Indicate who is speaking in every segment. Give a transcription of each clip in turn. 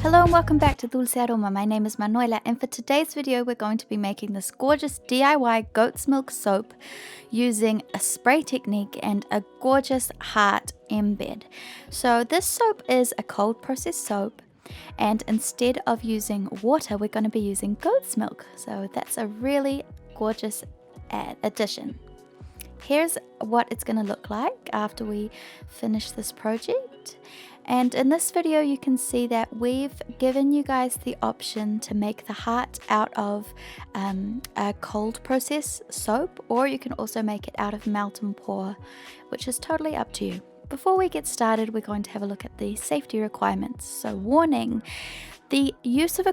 Speaker 1: Hello and welcome back to Dulce Aroma. My name is Manuela, and for today's video we're going to be making this gorgeous DIY goat's milk soap using a spray technique and a gorgeous heart embed. So this soap is a cold process soap, and instead of using water we're going to be using goat's milk. So that's a really gorgeous addition. Here's what it's going to look like after we finish this project. And in this video you can see that we've given you guys the option to make the heart out of a cold process soap, or you can also make it out of melt and pour, which is totally up to you. Before we get started, we're going to have a look at the safety requirements. So warning, the use of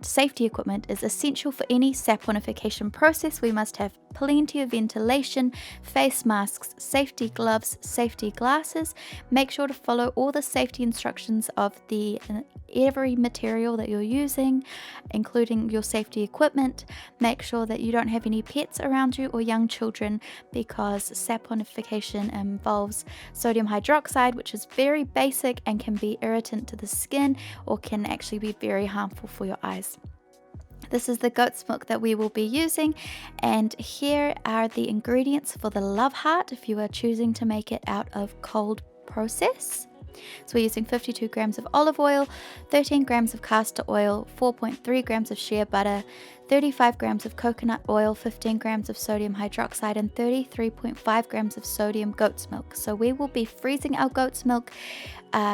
Speaker 1: safety equipment is essential for any saponification process. We must have plenty of ventilation, face masks, safety gloves, safety glasses. Make sure to follow all the safety instructions of every material that you're using, including your safety equipment. Make sure that you don't have any pets around you or young children, because saponification involves sodium hydroxide, which is very basic and can be irritant to the skin or can actually be very harmful for your eyes. This is the goat's milk that we will be using, and here are the ingredients for the love heart if you are choosing to make it out of cold process. So we're using 52 grams of olive oil, 13 grams of castor oil, 4.3 grams of shea butter, 35 grams of coconut oil, 15 grams of sodium hydroxide, and 33.5 grams of sodium goat's milk. So we will be freezing our goat's milk.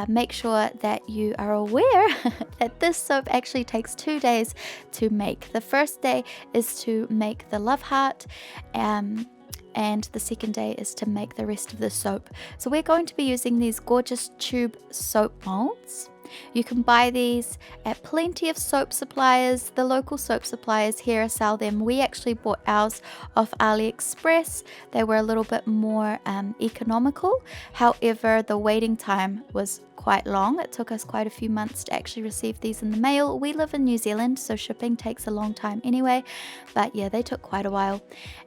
Speaker 1: Make sure that you are aware that this soap actually takes 2 days to make. The first day is to make the love heart, and the second day is to make the rest of the soap. So we're going to be using these gorgeous tube soap molds. You can buy these at plenty of soap suppliers. The local soap suppliers here sell them. We actually bought ours off AliExpress. They were a little bit more economical. However, the waiting time was quite long. It took us quite a few months to actually receive these in the mail. We live in New Zealand, so shipping takes a long time anyway. But yeah, they took quite a while,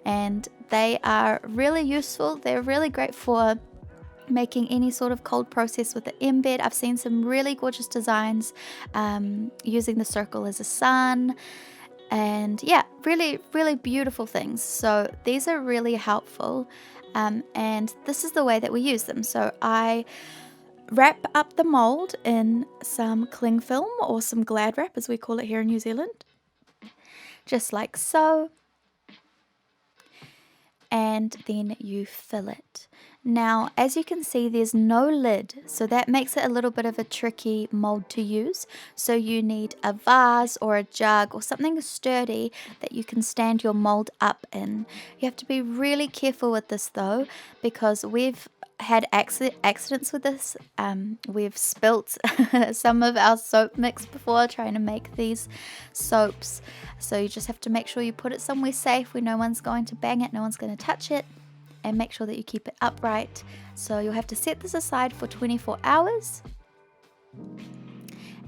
Speaker 1: and they are really useful. They're really great for making any sort of cold process with the embed. I've seen some really gorgeous designs using the circle as a sun, and yeah, really beautiful things. So these are really helpful, and this is the way that we use them. So I wrap up the mold in some cling film, or some Glad wrap as we call it here in New Zealand, just like so, and then you fill it. Now, as you can see, there's no lid, so that makes it a little bit of a tricky mold to use. So you need a vase or a jug or something sturdy that you can stand your mold up in. You have to be really careful with this though, because we've had accidents with this. We've spilt some of our soap mix before trying to make these soaps. So you just have to make sure you put it somewhere safe where no one's going to bang it, no one's going to touch it, and make sure that you keep it upright. So you'll have to set this aside for 24 hours,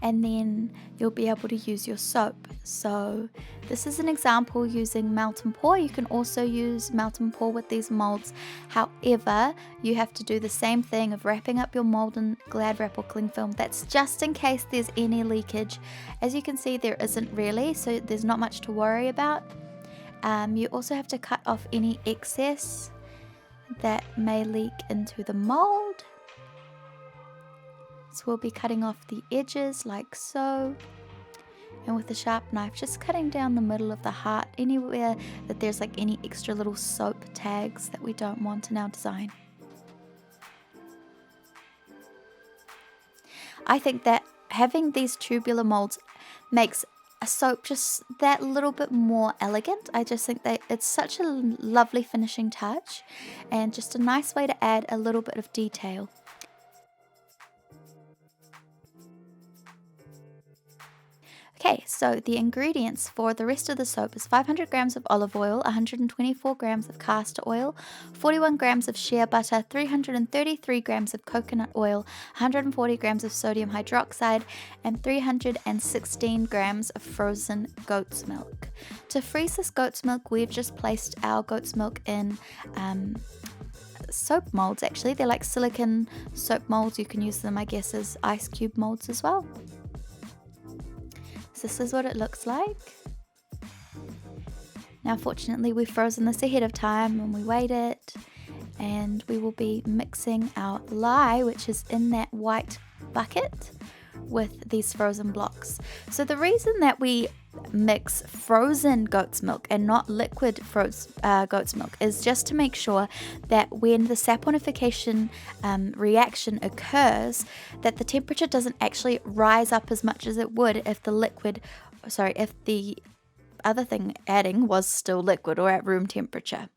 Speaker 1: and then you'll be able to use your soap. So this is an example using melt and pour. You can also use melt and pour with these molds. However, you have to do the same thing of wrapping up your mold in Glad wrap or cling film. That's just in case there's any leakage. As you can see, there isn't really, so there's not much to worry about. You also have to cut off any excess that may leak into the mold. So we'll be cutting off the edges like so, and with a sharp knife just cutting down the middle of the heart, anywhere that there's like any extra little soap tags that we don't want in our design. I think that having these tubular molds makes a soap just that little bit more elegant. I just think that it's such a lovely finishing touch, and just a nice way to add a little bit of detail. Okay, so the ingredients for the rest of the soap is 500 grams of olive oil, 124 grams of castor oil, 41 grams of shea butter, 333 grams of coconut oil, 140 grams of sodium hydroxide, and 316 grams of frozen goat's milk. To freeze this goat's milk, we've just placed our goat's milk in soap molds. Actually, they're like silicone soap molds. You can use them, I guess, as ice cube molds as well. this is what it looks like. Now fortunately we've frozen this ahead of time and we weighed it, and we will be mixing our lye, which is in that white bucket, with these frozen blocks. So the reason that we mix frozen goat's milk and not liquid goat's milk is just to make sure that when the saponification reaction occurs, that the temperature doesn't actually rise up as much as it would if if the other thing adding was still liquid or at room temperature.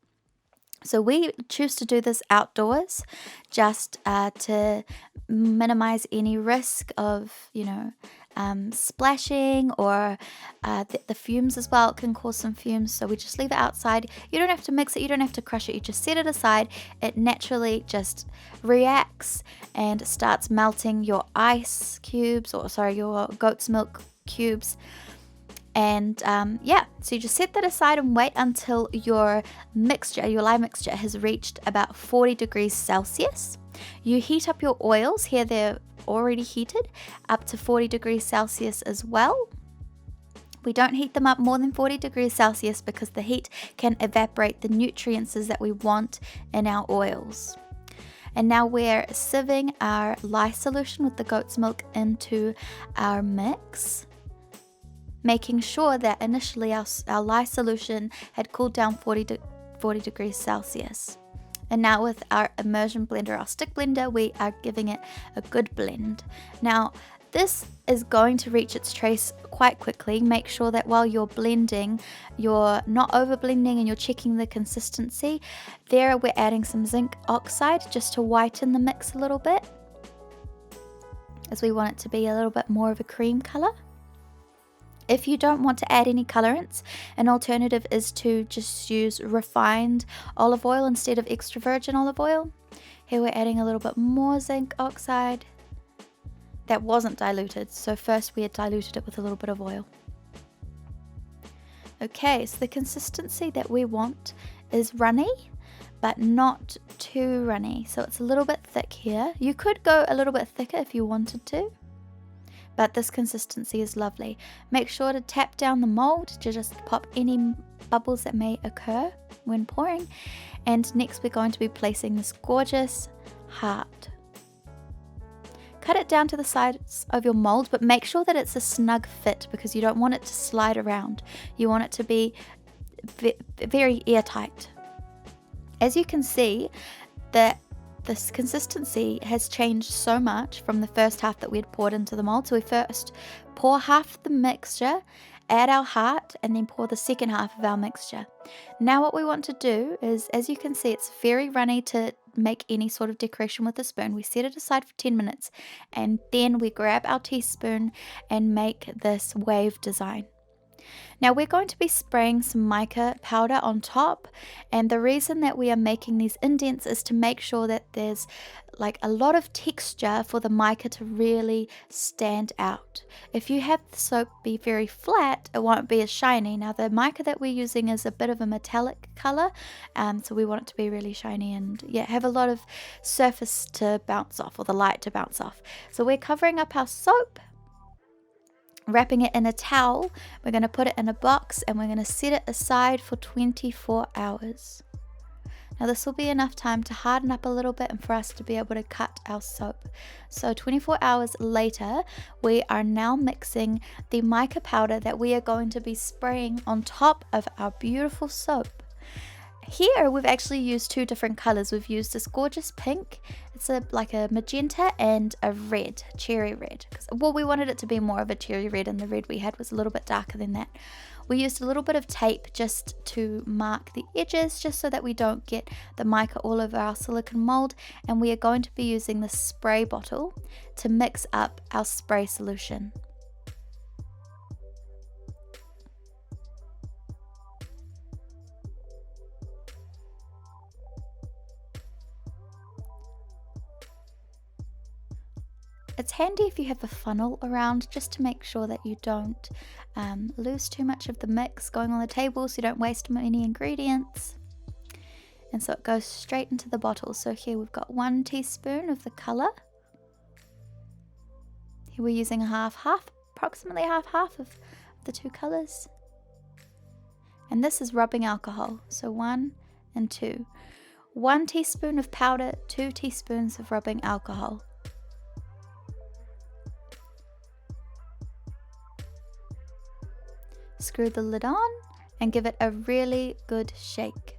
Speaker 1: So we choose to do this outdoors just to minimize any risk of, splashing, or the fumes as well. It can cause some fumes, so we just leave it outside. You don't have to mix it, you don't have to crush it, you just set it aside. It naturally just reacts and starts melting your ice cubes, your goat's milk cubes. And so you just set that aside and wait until your lye mixture has reached about 40 degrees Celsius. You heat up your oils, here they're already heated, up to 40 degrees Celsius as well. We don't heat them up more than 40 degrees Celsius because the heat can evaporate the nutrients that we want in our oils. And now we're sieving our lye solution with the goat's milk into our mix, making sure that initially our lye solution had cooled down 40 degrees Celsius. And now with our immersion blender, our stick blender, we are giving it a good blend. Now this is going to reach its trace quite quickly. Make sure that while you're blending, you're not over blending and you're checking the consistency. There we're adding some zinc oxide just to whiten the mix a little bit, as we want it to be a little bit more of a cream color. If you don't want to add any colorants, an alternative is to just use refined olive oil instead of extra virgin olive oil. Here we're adding a little bit more zinc oxide. That wasn't diluted, so first we had diluted it with a little bit of oil. Okay, so the consistency that we want is runny, but not too runny. So it's a little bit thick here. You could go a little bit thicker if you wanted to, but this consistency is lovely. Make sure to tap down the mold to just pop any bubbles that may occur when pouring. And next we're going to be placing this gorgeous heart. Cut it down to the size of your mold, but make sure that it's a snug fit because you don't want it to slide around. You want it to be very airtight. As you can see, this consistency has changed so much from the first half that we had poured into the mold. So we first pour half the mixture, add our heart, and then pour the second half of our mixture. Now what we want to do is, as you can see, it's very runny to make any sort of decoration with a spoon. We set it aside for 10 minutes and then we grab our teaspoon and make this wave design. Now we're going to be spraying some mica powder on top, and the reason that we are making these indents is to make sure that there's like a lot of texture for the mica to really stand out. If you have the soap be very flat, it won't be as shiny. Now the mica that we're using is a bit of a metallic color, so we want it to be really shiny and have a lot of surface to bounce off, or the light to bounce off. So we're covering up our soap, wrapping it in a towel. We're going to put it in a box and we're going to set it aside for 24 hours. Now this will be enough time to harden up a little bit and for us to be able to cut our soap. So 24 hours later, we are now mixing the mica powder that we are going to be spraying on top of our beautiful soap. Here we've actually used two different colors. We've used this gorgeous pink, it's like a magenta, and a red, cherry red. Well, we wanted it to be more of a cherry red and the red we had was a little bit darker than that. We used a little bit of tape just to mark the edges, just so that we don't get the mica all over our silicone mold, and we are going to be using the spray bottle to mix up our spray solution. It's handy if you have a funnel around, just to make sure that you don't lose too much of the mix going on the table, so you don't waste any ingredients. And so it goes straight into the bottle. So here we've got 1 teaspoon of the color. Here we're using a half approximately half of the two colors. And this is rubbing alcohol, so 1 and 2. 1 teaspoon of powder, 2 teaspoons of rubbing alcohol. Screw the lid on and give it a really good shake.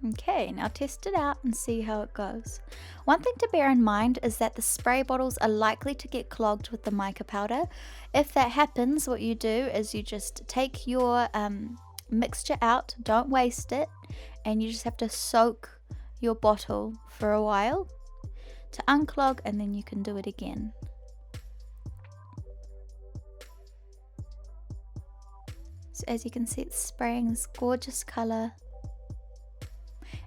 Speaker 1: Okay, now test it out and see how it goes. One thing to bear in mind is that the spray bottles are likely to get clogged with the mica powder. If that happens, what you do is you just take your mixture out, don't waste it, and you just have to soak your bottle for a while to unclog, and then you can do it again. So as you can see, it's spraying this gorgeous color.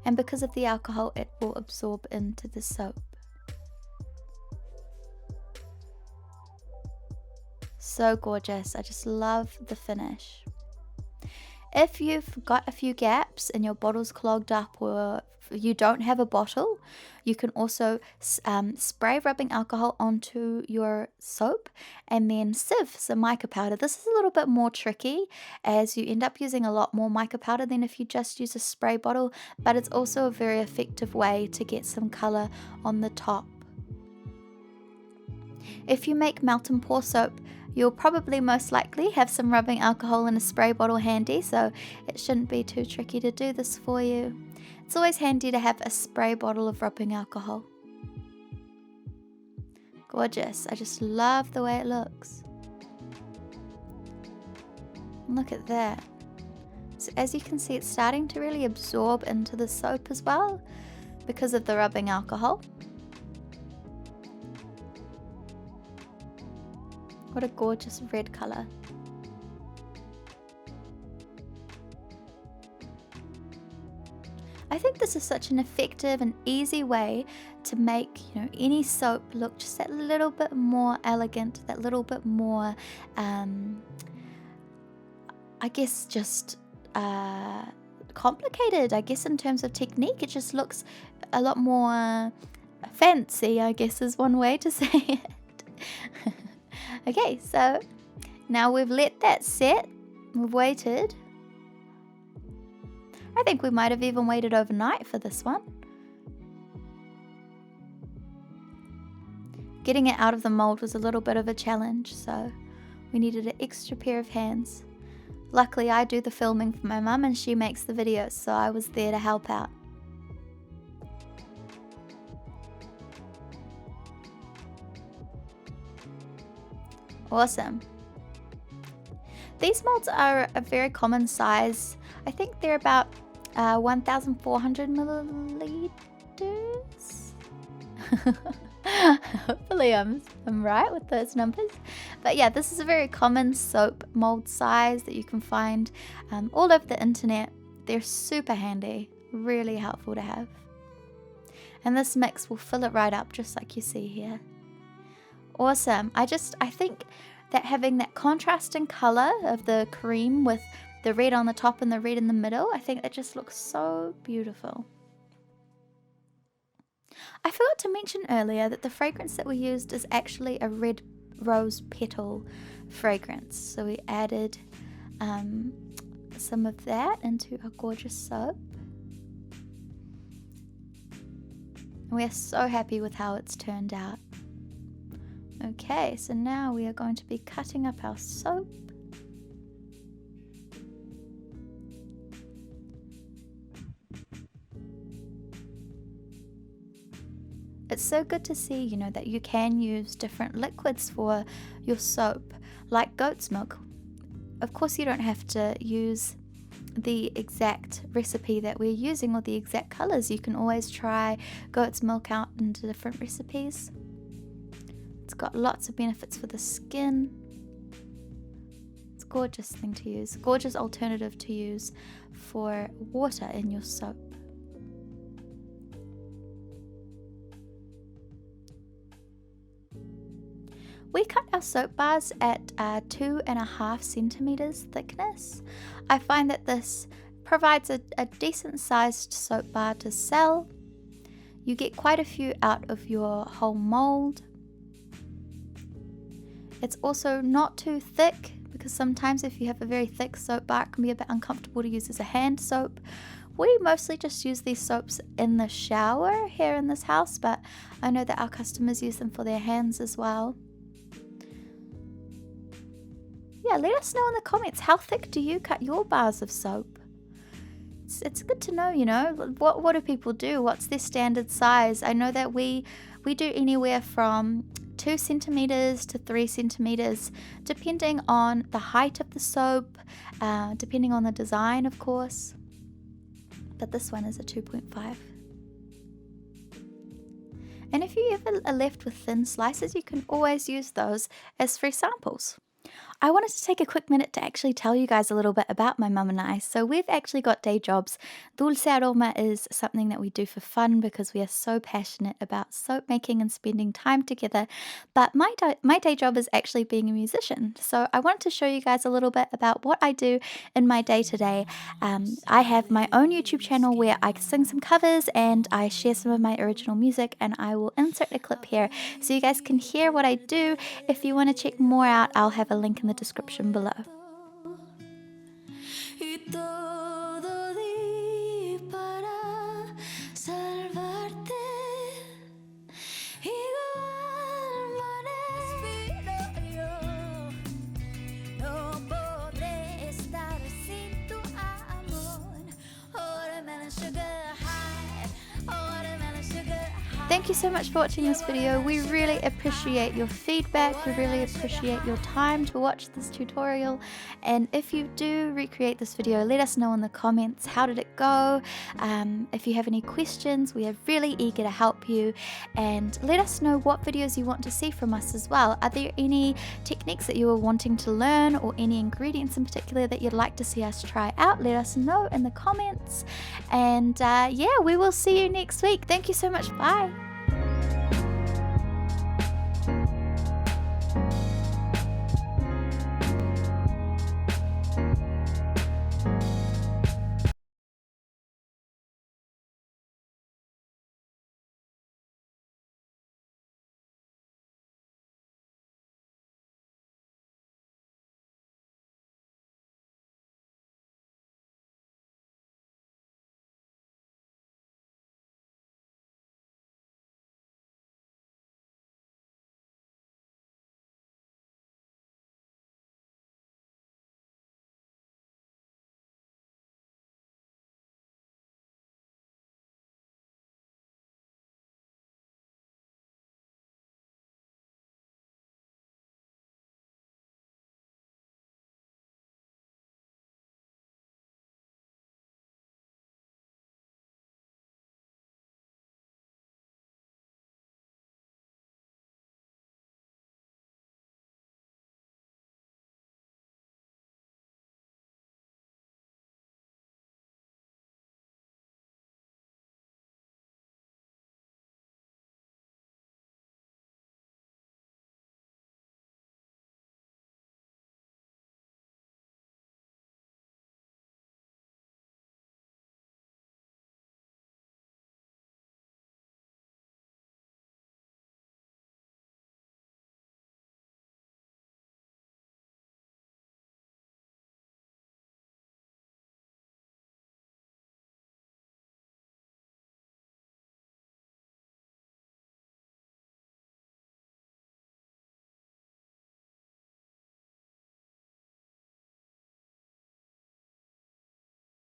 Speaker 1: And because of the alcohol, it will absorb into the soap. So gorgeous. I just love the finish. If you've got a few gaps and your bottle's clogged up, or you don't have a bottle, you can also spray rubbing alcohol onto your soap and then sieve some mica powder. This is a little bit more tricky as you end up using a lot more mica powder than if you just use a spray bottle, but it's also a very effective way to get some color on the top. If you make melt and pour soap, you'll probably most likely have some rubbing alcohol in a spray bottle handy, so it shouldn't be too tricky to do this for you. It's always handy to have a spray bottle of rubbing alcohol. Gorgeous. I just love the way it looks. Look at that. So as you can see, it's starting to really absorb into the soap as well because of the rubbing alcohol. What a gorgeous red color. I think this is such an effective and easy way to make, any soap look just that little bit more elegant, that little bit more, I guess, just complicated. I guess in terms of technique, it just looks a lot more fancy, I guess is one way to say it. Okay, so now we've let that set, we've waited. I think we might have even waited overnight for this one. Getting it out of the mold was a little bit of a challenge, so we needed an extra pair of hands. Luckily, I do the filming for my mum and she makes the videos, so I was there to help out. Awesome. These molds are a very common size. I think they're about 1,400 milliliters. Hopefully I'm right with those numbers. But yeah, this is a very common soap mold size that you can find all over the internet. They're super handy, really helpful to have. And this mix will fill it right up just like you see here. Awesome. I think that having that contrasting color of the cream with the red on the top and the red in the middle, I think that just looks so beautiful. I forgot to mention earlier that the fragrance that we used is actually a red rose petal fragrance. So we added some of that into our gorgeous soap. And we are so happy with how it's turned out. Okay, so now we are going to be cutting up our soap. It's so good to see, that you can use different liquids for your soap, like goat's milk. Of course, you don't have to use the exact recipe that we're using or the exact colors. You can always try goat's milk out into different recipes. It's got lots of benefits for the skin. It's a gorgeous thing to use, gorgeous alternative to use for water in your soap. We cut our soap bars at 2.5 centimeters thickness. I find that this provides a decent sized soap bar to sell. You get quite a few out of your whole mold. It's also not too thick, because sometimes if you have a very thick soap bar, it can be a bit uncomfortable to use as a hand soap. We mostly just use these soaps in the shower here in this house, but I know that our customers use them for their hands as well. Yeah, let us know in the comments, how thick do you cut your bars of soap? It's good to know, you know, what do people do? What's their standard size? I know that we do anywhere from 2 centimeters to 3 centimeters, depending on the height of the soap, depending on the design, of course. But this one is a 2.5. And if you ever are left with thin slices, you can always use those as free samples. I wanted to take a quick minute to actually tell you guys a little bit about my mum and I. So we've actually got day jobs. Dulce Aroma is something that we do for fun because we are so passionate about soap making and spending time together. But my day job is actually being a musician. So I wanted to show you guys a little bit about what I do in my day-to-day. I have my own YouTube channel where I sing some covers and I share some of my original music, and I will insert a clip here so you guys can hear what I do. If you want to check more out, I'll have a link in the description below. Thank you so much for watching this video. We really appreciate your feedback. We really appreciate your time to watch this tutorial. And if you do recreate this video, let us know in the comments, how did it go? If you have any questions, we are really eager to help you. And let us know what videos you want to see from us as well. Are there any techniques that you are wanting to learn, or any ingredients in particular that you'd like to see us try out? Let us know in the comments. And yeah, we will see you next week. Thank you so much. Bye.